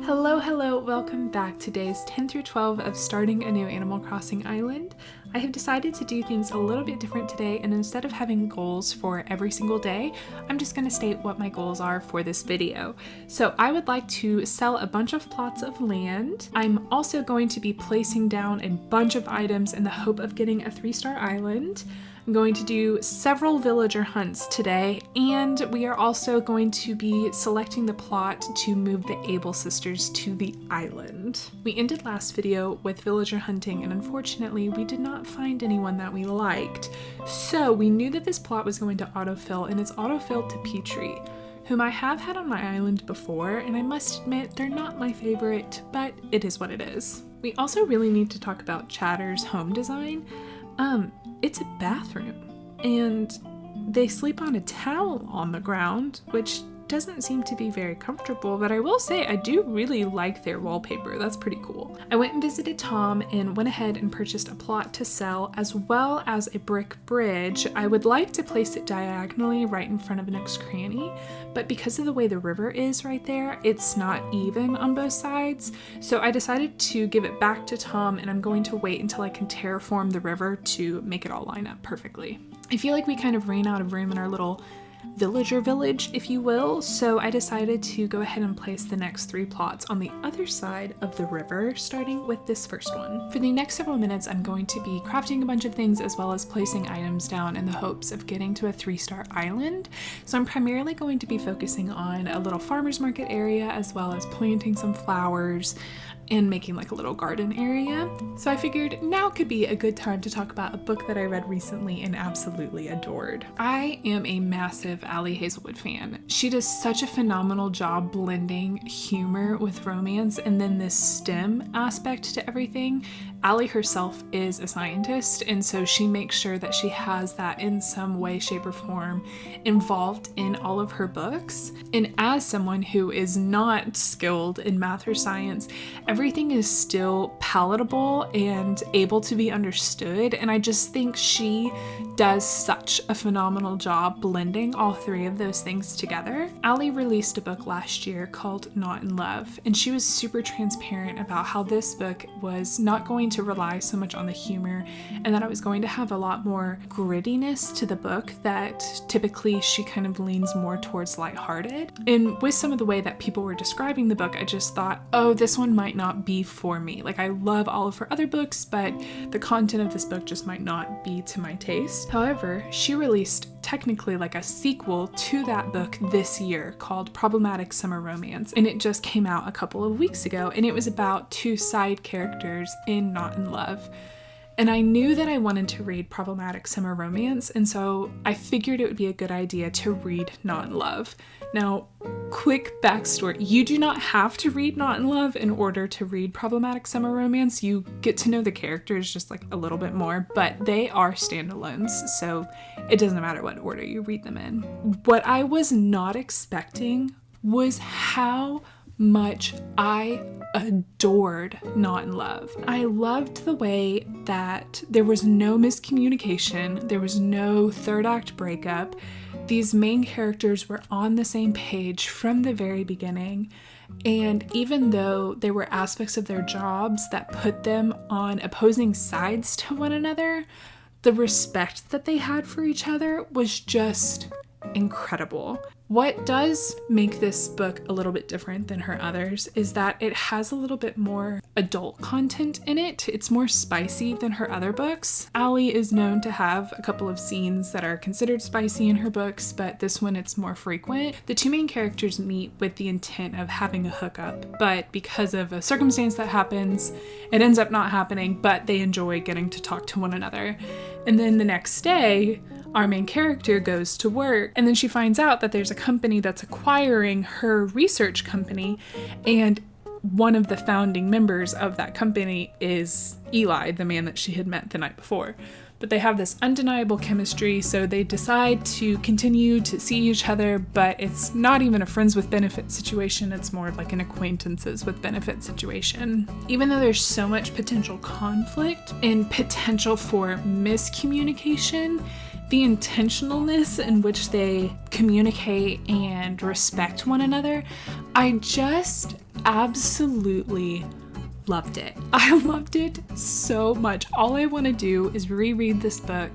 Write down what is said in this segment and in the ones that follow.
Hello, welcome back to days 10 through 12 of starting a new Animal Crossing island. I have decided to do things a little bit different today, and instead of having goals for every single day, I'm just going to state what my goals are for this video. So I would like to sell a bunch of plots of land. I'm also going to be placing down a bunch of items in the hope of getting a 3-star island. I'm going to do several villager hunts today, and we are also going to be selecting the plot to move the Able sisters to the island. We ended last video with villager hunting, and unfortunately we did not find anyone that we liked. So we knew that this plot was going to autofill, and it's autofilled to Petrie, whom I have had on my island before, and I must admit they're not my favorite, but it is what it is. We also really need to talk about Chatter's home design. It's a bathroom, and they sleep on a towel on the ground, which doesn't seem to be very comfortable, but I will say I do really like their wallpaper. That's pretty cool. I went and visited Tom and went ahead and purchased a plot to sell, as well as a brick bridge. I would like to place it diagonally right in front of Nook's Cranny, but because of the way the river is right there, it's not even on both sides. So I decided to give it back to Tom, and I'm going to wait until I can terraform the river to make it all line up perfectly. I feel like we kind of ran out of room in our little villager village, if you will, so I decided to go ahead and place the next 3 plots on the other side of the river, starting with this first one. For the next several minutes, I'm going to be crafting a bunch of things as well as placing items down in the hopes of getting to a 3-star island. So I'm primarily going to be focusing on a little farmer's market area, as well as planting some flowers and making like a little garden area. So I figured now could be a good time to talk about a book that I read recently and absolutely adored. I am a massive Ali Hazelwood fan. She does such a phenomenal job blending humor with romance and then this STEM aspect to everything. Ali herself is a scientist, and so she makes sure that she has that in some way, shape, or form involved in all of her books. And as someone who is not skilled in math or science, everything is still palatable and able to be understood, and I just think she does such a phenomenal job blending all 3 of those things together. Ali released a book last year called Not in Love, and she was super transparent about how this book was not going to rely so much on the humor, and that it was going to have a lot more grittiness to the book that typically she kind of leans more towards lighthearted. And with some of the way that people were describing the book, I just thought, oh, this one might not be for me. Like, I love all of her other books, but the content of this book just might not be to my taste. However, she released technically like a sequel to that book this year called Problematic Summer Romance, and it just came out a couple of weeks ago, and it was about 2 side characters in Not in Love. And I knew that I wanted to read Problematic Summer Romance, and so I figured it would be a good idea to read Not in Love. Now, quick backstory. You do not have to read Not in Love in order to read Problematic Summer Romance. You get to know the characters just like a little bit more, but they are standalones, so it doesn't matter what order you read them in. What I was not expecting was how much I adored Not in Love. I loved the way that there was no miscommunication, there was no 3rd act breakup. These main characters were on the same page from the very beginning, and even though there were aspects of their jobs that put them on opposing sides to one another, the respect that they had for each other was just incredible. What does make this book a little bit different than her others is that it has a little bit more adult content in it. It's more spicy than her other books. Ali is known to have a couple of scenes that are considered spicy in her books, but this one it's more frequent. The 2 main characters meet with the intent of having a hookup, but because of a circumstance that happens, it ends up not happening, but they enjoy getting to talk to one another. And then the next day, our main character goes to work, and then she finds out that there's a company that's acquiring her research company, and one of the founding members of that company is Eli, the man that she had met the night before. But they have this undeniable chemistry, so they decide to continue to see each other, but it's not even a friends with benefit situation, it's more of like an acquaintances with benefit situation. Even though there's so much potential conflict and potential for miscommunication, the intentionalness in which they communicate and respect one another, I just absolutely loved it. I loved it so much. All I want to do is reread this book,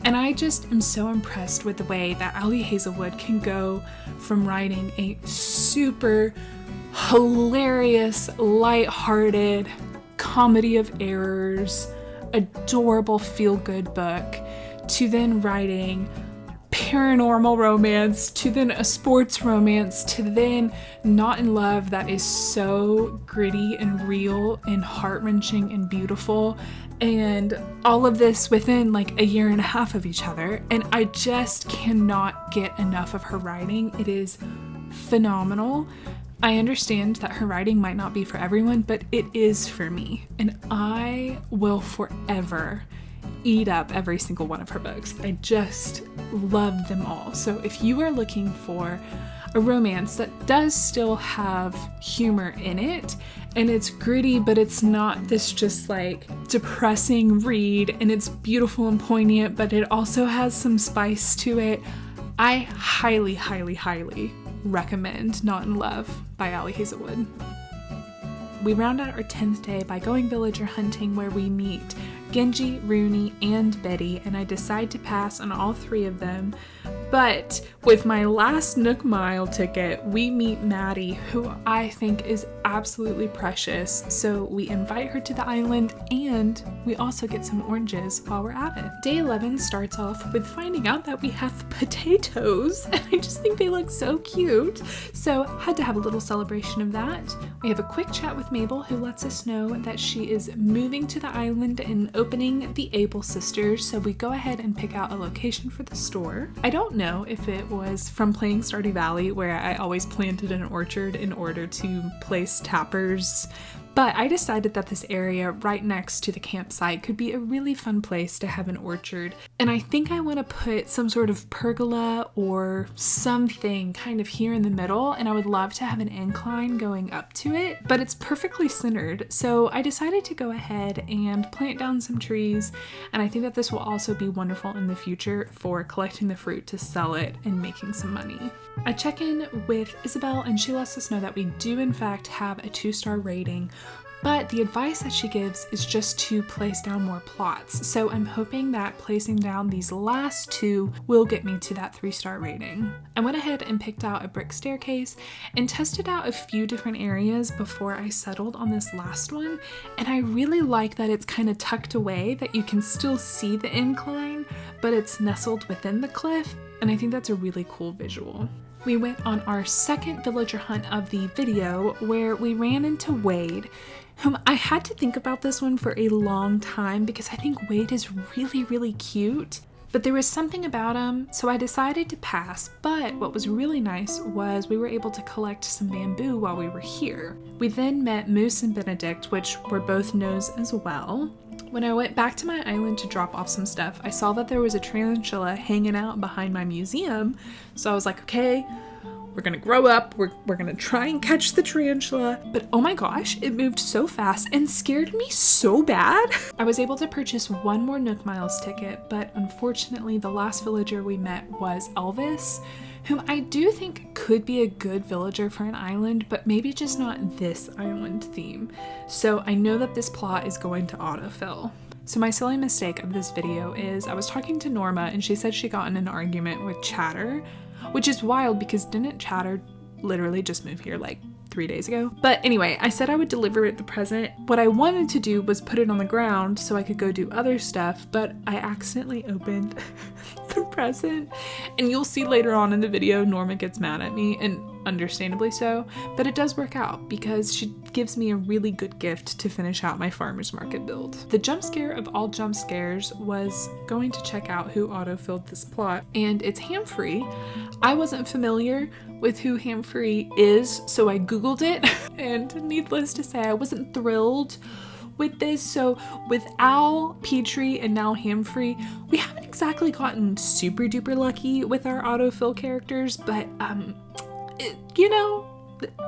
and I just am so impressed with the way that Ali Hazelwood can go from writing a super hilarious, lighthearted comedy of errors, adorable feel-good book, to then writing paranormal romance, to then a sports romance, to then Not in Love that is so gritty and real and heart-wrenching and beautiful, and all of this within like a year and a half of each other. And I just cannot get enough of her writing. It is phenomenal. I understand that her writing might not be for everyone, but it is for me, and I will forever eat up every single one of her books. I just love them all. So if you are looking for a romance that does still have humor in it, and it's gritty, but it's not this just like depressing read, and it's beautiful and poignant, but it also has some spice to it, I highly, highly, highly recommend Not in Love by Ali Hazelwood. We round out our 10th day by going villager hunting, where we meet Genji, Rooney, and Betty, and I decide to pass on all three of them. But with my last Nook Mile ticket, we meet Maddie, who I think is absolutely precious. So we invite her to the island, and we also get some oranges while we're at it. Day 11 starts off with finding out that we have potatoes, and I just think they look so cute. So had to have a little celebration of that. We have a quick chat with Mabel, who lets us know that she is moving to the island and opening the Able Sisters, so we go ahead and pick out a location for the store. I don't know if it was from playing Stardew Valley, where I always planted an orchard in order to place tappers, but I decided that this area right next to the campsite could be a really fun place to have an orchard. And I think I want to put some sort of pergola or something kind of here in the middle, and I would love to have an incline going up to it, but it's perfectly centered. So I decided to go ahead and plant down some trees, and I think that this will also be wonderful in the future for collecting the fruit to sell it and making some money. I check in with Isabel, and she lets us know that we do in fact have a 2-star rating, but the advice that she gives is just to place down more plots. So I'm hoping that placing down these last 2 will get me to that 3-star rating. I went ahead and picked out a brick staircase and tested out a few different areas before I settled on this last one, and I really like that it's kind of tucked away, that you can still see the incline, but it's nestled within the cliff, and I think that's a really cool visual. We went on our second villager hunt of the video, where we ran into Wade, whom I had to think about this one for a long time because I think Wade is really, really cute, but there was something about him, so I decided to pass. But what was really nice was we were able to collect some bamboo while we were here. We then met Moose and Benedict, which were both no's as well. When I went back to my island to drop off some stuff, I saw that there was a tarantula hanging out behind my museum, so I was like, okay, we're gonna grow up, we're gonna try and catch the tarantula. But oh my gosh, it moved so fast and scared me so bad. I was able to purchase one more Nook Miles ticket, but unfortunately the last villager we met was Elvis, whom I do think could be a good villager for an island, but maybe just not this island theme. So I know that this plot is going to autofill. So my silly mistake of this video is I was talking to Norma, and she said she got in an argument with Chatter, which is wild because didn't Chatter literally just move here like 3 days ago? But anyway, I said I would deliver it the present. What I wanted to do was put it on the ground so I could go do other stuff, but I accidentally opened the present, and you'll see later on in the video Norma gets mad at me, and understandably so, but it does work out because she gives me a really good gift to finish out my farmer's market build. The jump scare of all jump scares was going to check out who autofilled this plot, and it's Hamfrey. I wasn't familiar with who Hamfrey is, so I googled it, and needless to say, I wasn't thrilled with this. So with Al, Petrie, and now Hamfrey, we haven't exactly gotten super duper lucky with our autofill characters, but you know,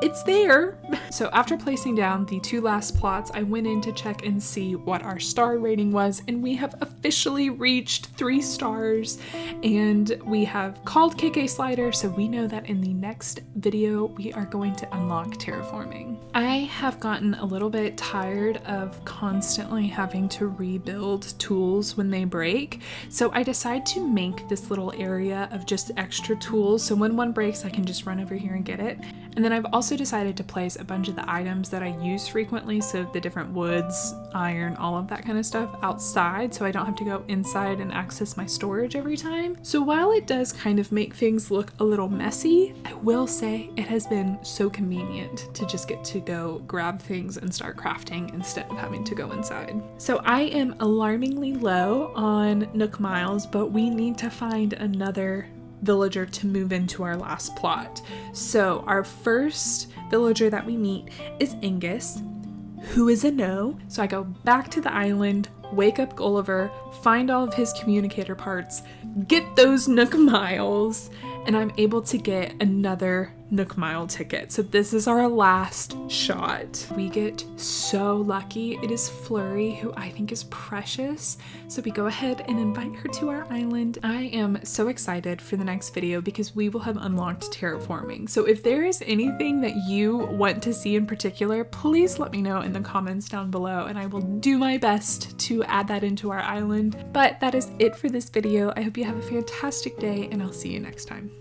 it's there. So after placing down the 2 last plots, I went in to check and see what our star rating was, and we have officially reached 3 stars, and we have called KK Slider, so we know that in the next video we are going to unlock terraforming. I have gotten a little bit tired of constantly having to rebuild tools when they break, so I decided to make this little area of just extra tools, so when one breaks I can just run over here and get it. And then I've also decided to place a bunch of the items that I use frequently, so the different woods, iron, all of that kind of stuff outside, so I don't have to go inside and access my storage every time. So while it does kind of make things look a little messy, I will say it has been so convenient to just get to go grab things and start crafting instead of having to go inside. So I am alarmingly low on Nook Miles, but we need to find another villager to move into our last plot. So our first villager that we meet is Angus, who is a no. So I go back to the island, wake up Gulliver, find all of his communicator parts, get those Nook Miles, and I'm able to get another Nook Mile ticket. So this is our last shot. We get so lucky. It is Flurry, who I think is precious. So we go ahead and invite her to our island. I am so excited for the next video because we will have unlocked terraforming. So if there is anything that you want to see in particular, please let me know in the comments down below and I will do my best to add that into our island. But that is it for this video. I hope you have a fantastic day and I'll see you next time.